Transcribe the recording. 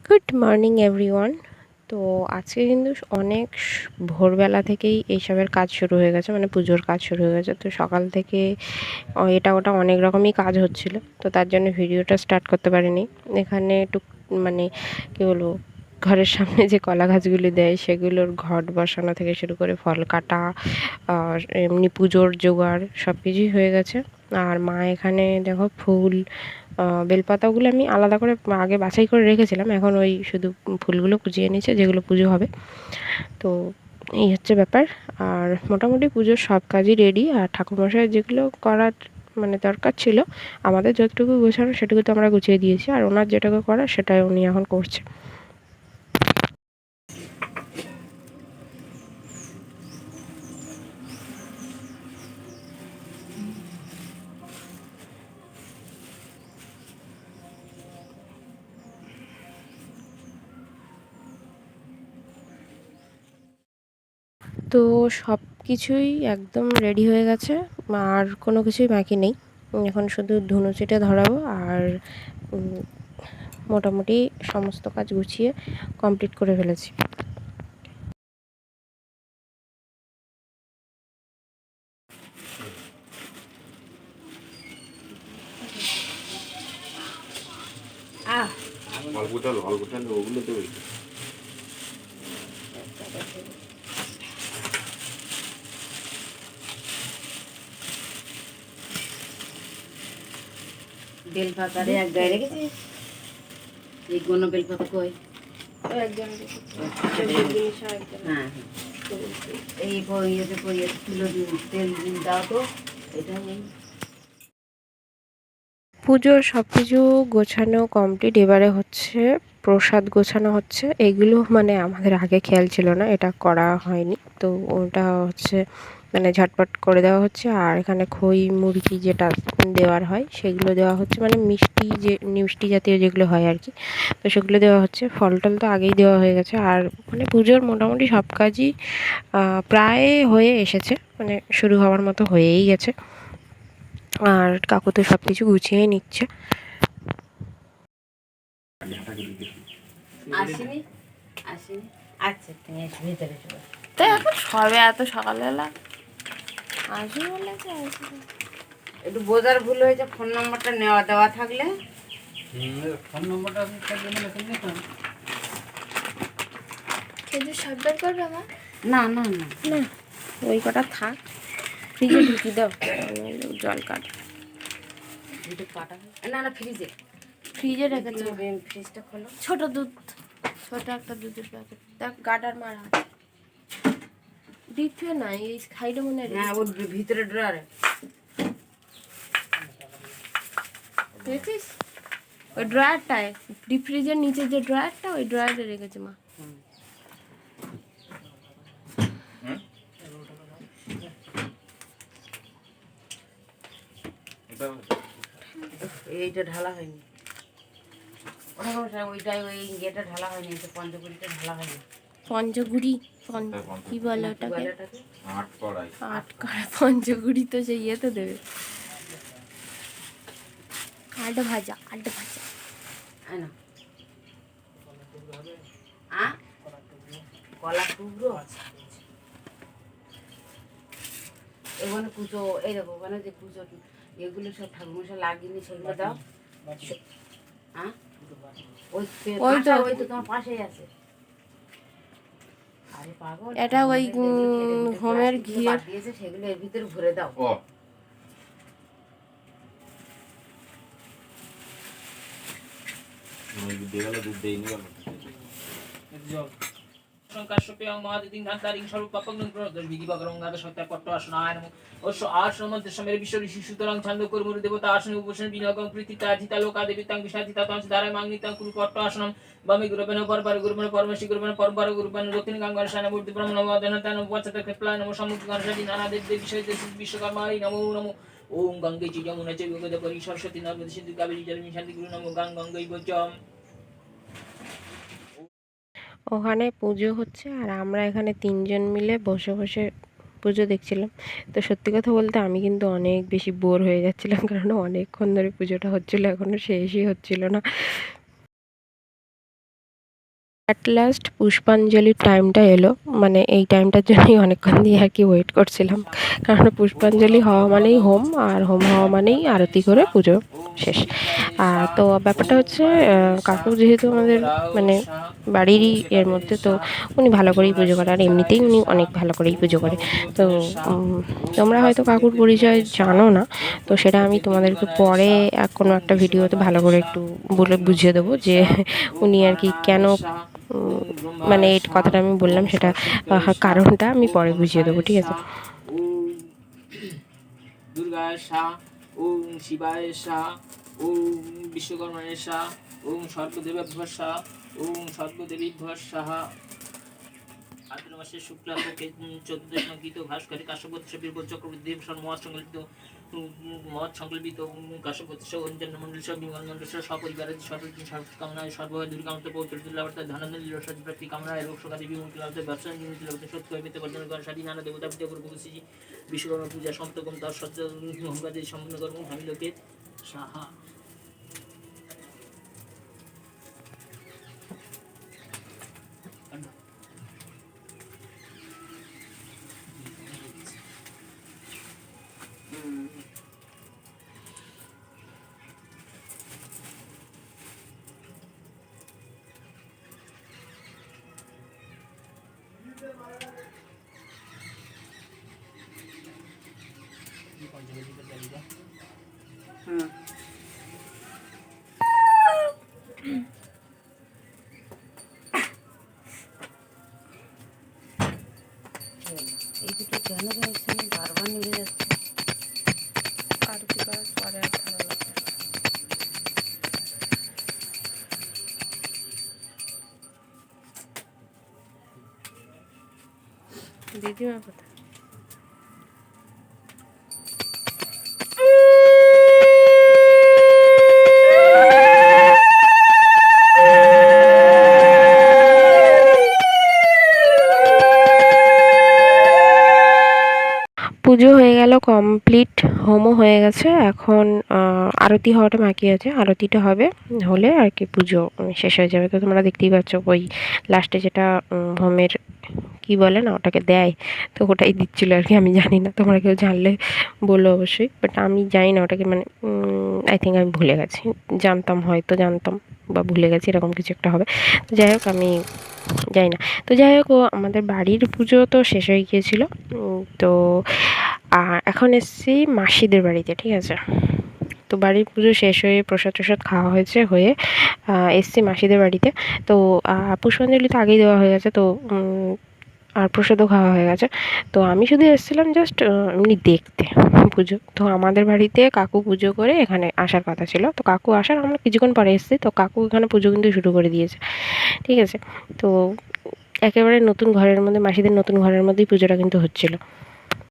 Good morning everyone. তো আজকে কিন্তু অনেক ভোরবেলা থেকেই এইসবের কাজ শুরু হয়ে গেছে, মানে পুজোর কাজ শুরু হয়ে গেছে। তো সকাল থেকে এটা ওটা অনেক রকমই কাজ হচ্ছিল, তো তার জন্য ভিডিওটা স্টার্ট করতে পারিনি। এখানে একটু মানে কী বলবো, ঘরের সামনে যে কলা গাছগুলি দেয় সেগুলোর ঘট বসানো থেকে শুরু করে ফল কাটা আর এমনি পুজোর জোগাড় সব কিছুই হয়ে গেছে। আর মা এখানে দেখো ফুল, বেলপাতাগুলো আমি আলাদা করে আগে বাছাই করে রেখেছিলাম, এখন ওই শুধু ফুলগুলো কুচিয়ে নিয়েছে যেগুলো পুজো হবে। তো এই হচ্ছে ব্যাপার। আর মোটামুটি পুজোর সব কাজই রেডি। আর ঠাকুরমশাইয়ের যেগুলো করার মানে দরকার ছিল, আমাদের যতটুকু গোছানো সেটুকু তো আমরা গুছিয়ে দিয়েছি, আর ওনার যেটুকু করার সেটাই উনি এখন করছে। তো সব কিছুই একদম রেডি হয়ে গেছে, আর কোনো কিছুই বাকি নেই। এখন শুধু ধুনুচিটা ধরাবো আর মোটামুটি সমস্ত কাজ গুছিয়ে কমপ্লিট করে ফেলেছি। বেলপাতারে এক গায়ে রেখেছিস? এই কোনো বেলপাতা কই? হ্যাঁ হ্যাঁ, এই ইয়েতে কিলো তেল দাও তো, এটা নেই। পুজোর সব কিছু গোছানো কমপ্লিট। এবারে হচ্ছে প্রসাদ গোছানো হচ্ছে। এগুলো মানে আমাদের আগে খেয়াল ছিল না, এটা করা হয়নি, তো ওটা হচ্ছে মানে ঝটপট করে দেওয়া হচ্ছে। আর এখানে খই মুরগি যেটা দেওয়ার হয় সেগুলো দেওয়া হচ্ছে, মানে মিষ্টি জাতীয় যেগুলো হয় আর কি, তো সেগুলো দেওয়া হচ্ছে। ফল টল তো আগেই দেওয়া হয়ে গেছে। আর মানে পুজোর মোটামুটি সব কাজই প্রায় হয়ে এসেছে, মানে শুরু হওয়ার মতো হয়েই গেছে। আর কাকু তো সব কিছু গুছিয়ে নিচ্ছে। আসিনি আসিনি, আচ্ছা তুমি এসে ভিতরে চলো। তো এখন সবে এত সকালবেলা আসবে বলেছে, আসবে। একটু বোঝার ভুল হয়েছে, ফোন নম্বরটা নেওয়া দেওয়া থাকলে। ফোন নম্বরটা নিতাম। খেজুর সাবধান করবে আমার। না না না না, ওই কটা থাক, ফ্রিজে ঢুকি দাও, জল কাট। দুটো কাটা না না, ফ্রিজে ফ্রিজে রেখেছে, ফ্রিজটা খোলো। ছোট দুধ, ছোট একটা দুধের প্যাকেট দেখ, গাডার মারা আছে। ডিপে নাই, এই সাইডে মনে হয় হ্যাঁ, ওর ভিতরে ড্রয়ারে দেখিস, ওই ড্রয়ারটায়, ডিপ ফ্রিজের নিচে যে ড্রয়ারটা, ওই ড্রয়ারে রেখেছে মা। এইটা ঢালা হয়নি, ওইটাই ওই ইয়েটা ঢালা হয়নি, পঞ্চকুড়িটা ঢালা হয়নি। পঞ্চগুড়ি, কি বলে ওটাকে? আটকড়া পঞ্চগুড়ি তো সেই ইয়েতে দেবে। আট ভাজা, আট ভাজা। না কলা টুকরো ওখানে কুচো, এই দেখো ওখানে যে কুচো এগুলো সব ঠাকুরমশাই লাগিয়ে সেগুলো দাও। হ্যাঁ, ওই তো তোমার পাশেই আছে। আরে পাগল, এটা ওই হোমের ঘিয়ের দিয়েছে, সেগুলো এর ভিতরে ভরে দাও। দুধ দেয়নি কাশ্যপেয়ং মহাদিতিং ধান্তারিং স্বরূপাপং প্রদোষ বিধিবকরং গাদ সত্যাপট্ট আসনায় নমঃ অশ্ব আশ্রমন্তে সমের বিশ্ব ঋষি সুতরাং ছন্দ কর্মুর দেবতা আসন উপসন বিনগং প্রীতিতা জিতা লোকা দেবিতাং বিষ্ণাজিতা তং ধারায় মাংনিতাং কুরুপট্ট আসনম বামে গুরুবেন পরপর গুরুবেন পরমেশি গুরুবেন পরপর গুরুবেন দক্ষিণ গাঙ্গার শানা মূর্তি ব্রহ্মণ নমঃ পঞ্চতর ক্ষেপ্লায় নমঃ সম্মুখ গণসাজি নানা দেব দেব বিষয় দেব বিশ্বকর্মায় নমো নমো ওম গঙ্গে চ যমুনা চ গোদাবরী সরস্বতী নর্মদে সিন্ধু কাবেরী জলমি শান্তি গুরু নমঃ গঙ্গৈ বচম। ওখানে পুজো হচ্ছে, আর আমরা এখানে তিনজন মিলে বসে বসে পুজো দেখছিলাম। তো সত্যি কথা বলতে আমি কিন্তু অনেক বেশি বোর হয়ে যাচ্ছিলাম, কারণ অনেকক্ষণ ধরে পুজোটা হচ্ছিলো, এখনও শেষই হচ্ছিল না। অ্যাট লাস্ট পুষ্পাঞ্জলির টাইমটা এলো, মানে এই টাইমটার জন্যই অনেকক্ষণ দিয়ে আর কি ওয়েট করছিলাম, কারণ পুষ্পাঞ্জলি হওয়া মানেই হোম, আর হোম হওয়া মানেই আরতি করে পুজো শেষ। তো ব্যাপারটা হচ্ছে কাকু যেহেতু আমাদের মানে বাড়িরই এর মধ্যে, তো উনি ভালো করেই পুজো করে, আর এমনিতেই উনি অনেক ভালো করেই পুজো করে। তো তোমরা হয়তো কাকুর পরিচয় জানো না, তো সেটা আমি তোমাদেরকে পরে কোনো একটা ভিডিওতে ভালো করে একটু বলে বুঝিয়ে দেবো যে উনি আর কি কেন মানে এই কথাটা আমি বললাম, সেটা কারণটা আমি পরে বুঝিয়ে দেবো, ঠিক আছে। দুর্গায় শাহ, ওম শিবায় শাহ, ওম বিশ্বকর্মায় শাহ, ওম সর্বদেবেভ্যঃ শাহ, ওম সর্বদেবীভ্যঃ শাহ। ভাদ্র মাসের শুক্লাপক্ষে চতুর্দশ গীত ভাস্করী কাশ্যপত্র বীরবর চক্রবর্তী মহৎ সংকল্পিত মহৎ সংকল্পিত কাশ্যপত্র অঞ্জন মন্ডল সহ বিমান মন্ডল সহ সপরিবার কামনায় সর্বভয় দুর্গামত পৌত্র দুর্লাবর্তা ধনন্দন লীলসাজ প্রাপ্তি কামনায় রোগ শোকা দেবী মুক্তিলাভতে ব্যবসা নিমিত্ত সত্য হইতে বর্জন করেন সাধী নানা দেবতা পূজা করবো বিশ্বকর্মা পূজা সপ্ত কম তার সজ্জা হোমকাজে সম্পূর্ণ কর্ম আমি লোকে সাহা। এই দুটো কেন যাচ্ছে বারবার নিভে যাচ্ছে। আরতি করার পরে আর ভালো লাগে। দিদিমা কোথায়? পুজো হয়ে গেল কমপ্লিট, হোমও হয়ে গেছে, এখন আরতি হওয়াটা বাকি আছে। আরতিটা হবে, হলে আর কি পুজো শেষ হয়ে যাবে। তো তোমরা দেখতেই পাচ্ছ ওই লাস্টে যেটা হোমের কি বলে না ওটাকে দেয়, তো ওটাই দিচ্ছিলো আর কি। আমি জানি না, তোমরা কেউ জানলে বলো অবশ্যই, বাট আমি জানি না ওটাকে, মানে আই থিঙ্ক আমি ভুলে গেছি। জানতাম, হয়তো জানতাম বা ভুলে গেছি, এরকম কিছু একটা হবে। তো যাই হোক, আমি যাই না। তো যাই হোক, আমাদের বাড়ির পুজো তো শেষ হয়ে গিয়েছিলো। তো এখন এসেছি মাসিদের বাড়িতে, ঠিক আছে। তো বাড়ির পুজো শেষ হয়ে প্রসাদ টসাদ খাওয়া হয়েছে, হয়ে এসেছি মাসিদের বাড়িতে। তো পুষ্পাঞ্জলি তো আগেই দেওয়া হয়ে গেছে, তো আর প্রসাদও খাওয়া হয়ে গেছে। তো আমি শুধু এসেছিলাম জাস্ট এমনি দেখতে পুজো। তো আমাদের বাড়িতে কাকু পুজো করে এখানে আসার কথা ছিল, তো কাকু আসার আমরা কিছুক্ষণ পরে এসেছি, তো কাকু এখানে পুজো কিন্তু শুরু করে দিয়েছে, ঠিক আছে। তো একেবারে নতুন ঘরের মধ্যে, মাসিদের নতুন ঘরের মধ্যেই পুজোটা কিন্তু হচ্ছিলো।